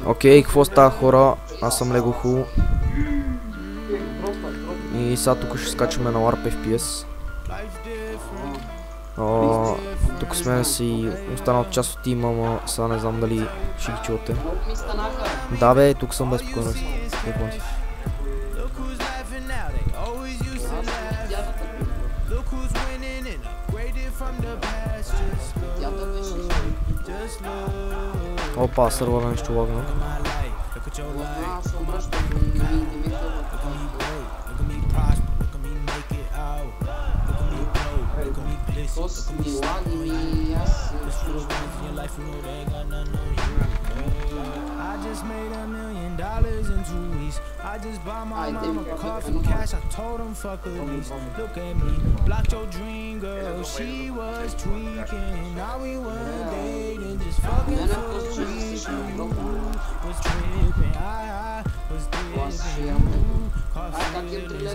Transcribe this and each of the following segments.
Окей, какво става, хора? Аз съм Лего Ху. И сега тук ще скачаме на LARP FPS. Тук сме си останал част от тима, ама сега не знам дали ще ги чувате. Да бе, тук съм безпокойно. Опа, сървъра нещо лагна. I just bought my mama coffee cash. I told him fuck the lease. Look at me, blocked your dream girl. She was tweaking. Now we were dating, just fucking for the weekend. Was tripping, I was dipping. Coffee is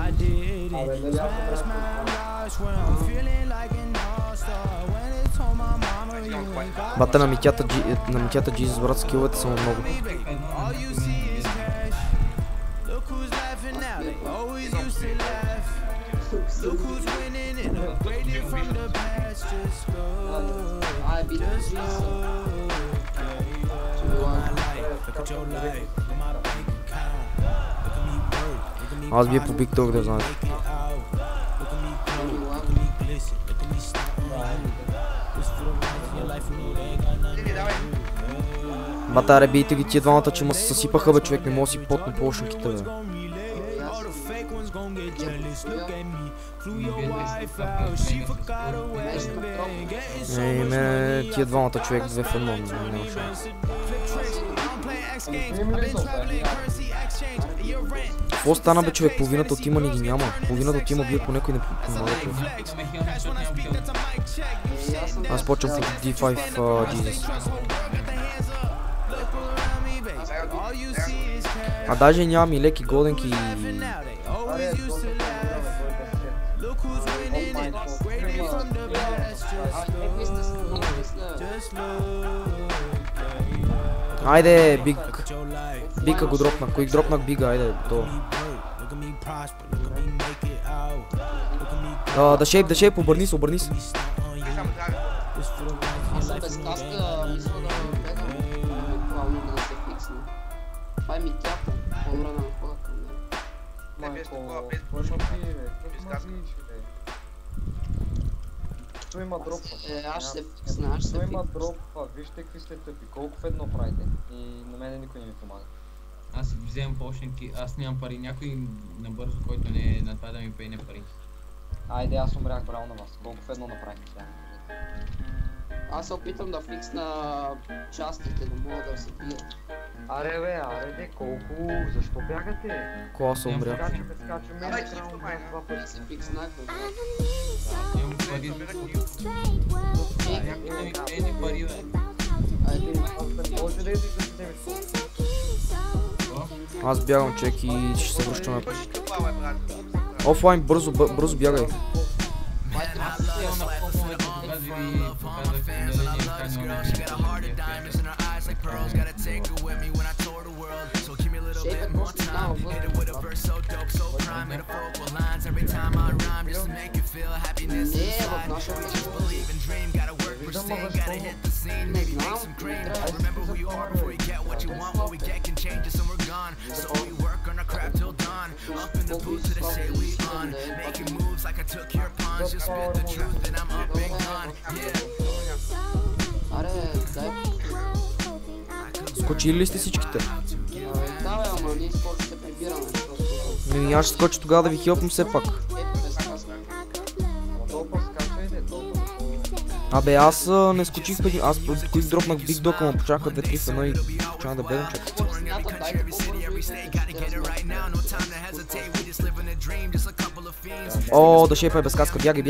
I did it. Smash my life when I'm feeling like an all-star. When it told my mama you ain't got. Бата на митята Jesus, брат, скиловете са много. Look who's winning and upgraded from the past. Just go, just go. Look at your life, look at my bank account. Look at me work, look at me Аз бия по Big Dog, да знаеш. look at me grow, look at me glisten, look at me stop. This for the rest of your life, you know they ain't got nothing. Бата, аре, бийте ги тия двамата, че ма се съсипаха, бе, човек, не мога си потна по ушниките, бе. Ей, ме, тия двамата човек, 2 в 1, няма шанс. Какво стана, бе, човек? Половината от тима ни ги няма. Половината от тима бие по някой не помага. Аз почвам по D5 Jesus. А даже нямам и леки годенки и... Айде, Бика го дропнах, кой дропнах Бига, айде, то. Да шейп, обърни се. Аз съм без каска, мисля да бегам буквално да се фиксна. Това е митята, по-добре на хода към мен. Не, без такова, без каска. Той има дропва. Аз ще се фиксна, Той има дропва, вижте какви сте тъпи, колко в едно правите. И на мене никой не ми помага. Аз си вземам почники, аз нямам пари, някой набързо, който не е на това да ми пейне пари. Айде, аз умрях браво на вас, колко в едно направихте сега. Аз се опитам да фиксна частите, да мога да се бия. Аре бе, колко, защо бягате? Кола се умря. Скачаме, Аз се фикснах, бе. Нямам пари, някой да ми пейне пари, бе. Може да идиш да си вземеш. Аз бягам, човек, и ще се връщаме. Офлайн, бързо бягай. Скочили ли сте всичките? Да бе, ама ние скоро ще се прибираме. Аз ще скоча тогава да ви хилпам все пак. Абе, аз не скочих преди, аз кой дропнах Big Dog, ама почака 2-3 в едно и почана да бегам, човек. О, да шейпа е без каска, бягай.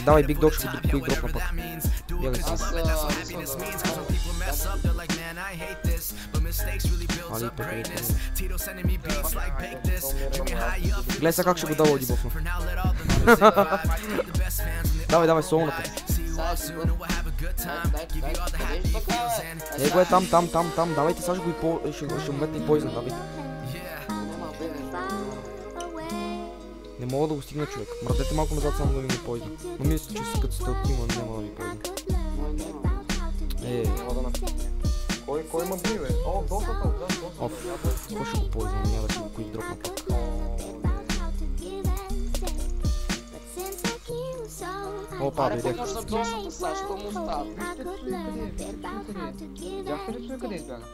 Давай Big Dog, ще го дропна пак. Бягай си. Гледай сега как ще го дава дебофна. Давай, солната. Го е там, давайте сега ще му метне и Poison, давайте. Не мога да го стигна, човек. Мръдете малко назад само да ви не Poison. Но мисля, че си като сте от тима, няма да ви Poison. Кой има били, бе? О, досата, да, Оф, какво ще го Poison, няма да ти го куик дропна пак. Опа, дойдех. Може да досата сега, що му става? Бяхте ли той къде избяга?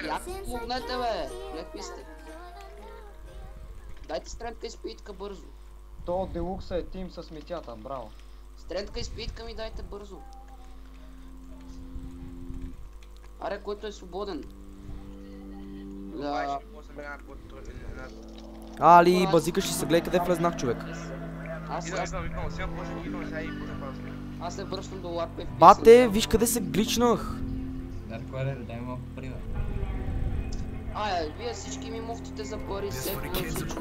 Як помогнете, бе? Някакви сте. Дайте стрелка и спитка бързо. То Делукса е тим с метята, браво. Стрелка и спитка ми дайте бързо. Аре, който е свободен. Али, базика ще се гледа къде влезнах, човек. Аз се връщам до лапе. Бате, виж къде се гличнах. Даркварер, дай малко пари, бе. Вие всички ми муфтите за пари, всеки на всичко.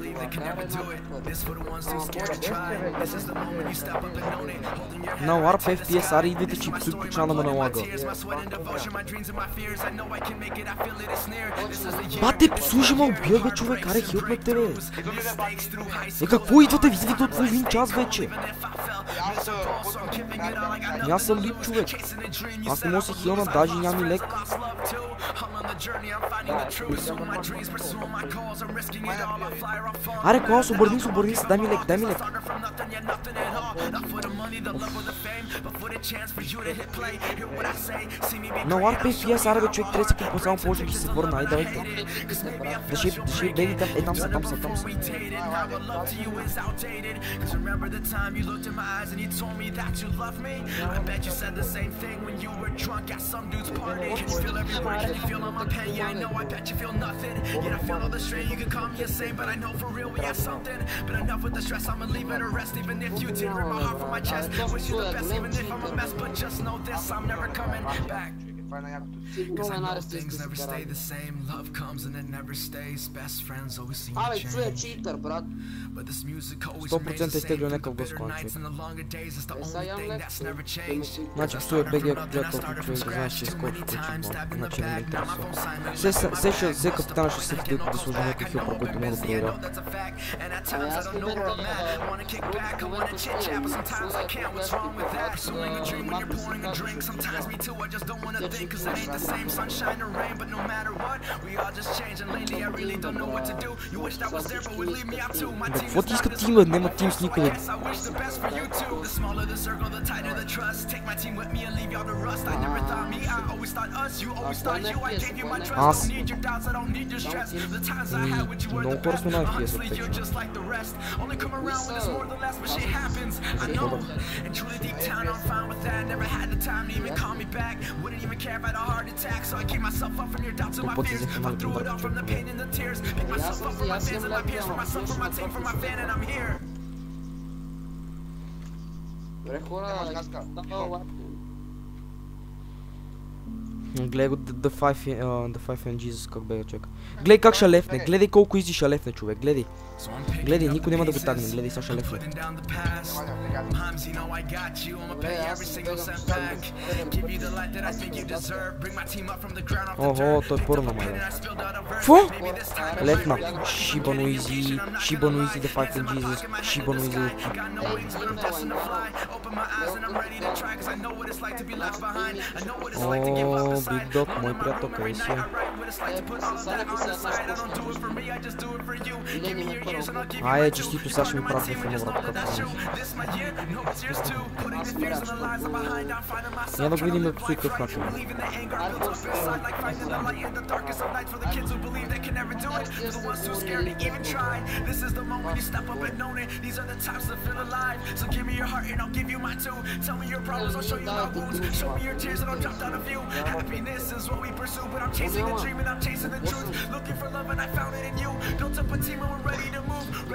На LARP FPS, аре идвайте, че абсолютно почна да ме налага. Бате, слушай ме убия, бе, човек, аре хилпме те, бе. Какво идвате, видите от половин час вече? Аз съм лип, човек. Аз не мога да се хилна, даже нямам и лек. Аре, Клаус, обърни се, дай ми лек. На LARP FPS, аре бе, човек, трябва да се купа само повече, че се върна, ай давайте. Да ще беги там, там са. I bet you feel nothing. Yet I feel all the strain. You can call me insane, but I know for real we have something. But enough with the stress, I'ma leave it a rest. Even if you did rip my heart from my chest. Wish you the best, even if I'm a mess. But just know this, I'm never coming back. Cause I know things never stay the same. Love comes and it never stays. Best friends always seem to change. Читър, брат. But this music always 100% изтегля някакъв гос клан, човек. Значи псу е БГ, ако гледа толкова човек, да знаеш, че изкочи кучи план. Значи не ме интересува. Все капитана ще се да служи някой хилпър, който мога да проверя. Аз в момента Какво ти искат тима? Нема тим с никъде. Аз... Много хора сме на FPS от тече. По път си взеха малко добър човек. Добре, хора, гледай го The Five and Jesus как бега, човек. Гледай как ще лефне, гледай колко изи ще лефне, човек, гледай. Гледай, никой няма да го тагне, гледай сега ще лефне. Охо, той пърна, майде. Фу? Лефна. Шибано изи The Five and Jesus, шибано изи. О, Big Dog, мой приятел, къде си? Айде, честито, сега ще ми пратя в едно, брат, като съм. Я да го видим псуй къв начин.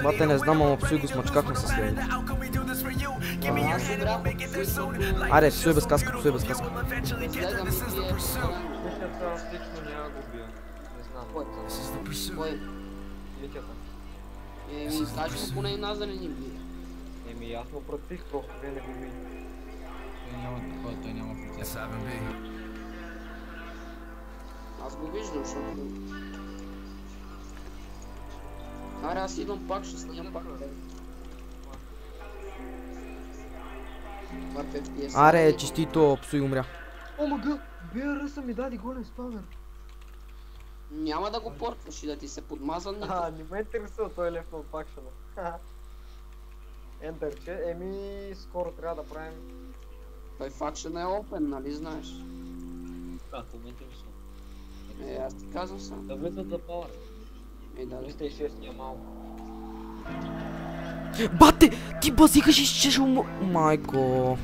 Бате, не знам, ама псуй го смачкахме със следи. Аре, псуй без каска, псуй без каска. Кажи му поне и нас да не ни бие. Аз му протих, просто вие не го видите. Той няма такова, той няма процес. Аз го виждам, защото... Аре, аз идвам пак, ще снимам пак. Това FPS. Аре, честито, псуй умря. ОМГ! БРС ми даде голем спамер. Няма да го портваш и да ти се подмаза нито. Не ме интересува, той е лев от факшена. Ентерче, скоро трябва да правим... Той факшен е опен, нали знаеш? Ако ме интересува. Аз ти казвам сам. Да влизат за пауър. Да. 306 ни е малко. Бате! Ти базикаш и ще майко.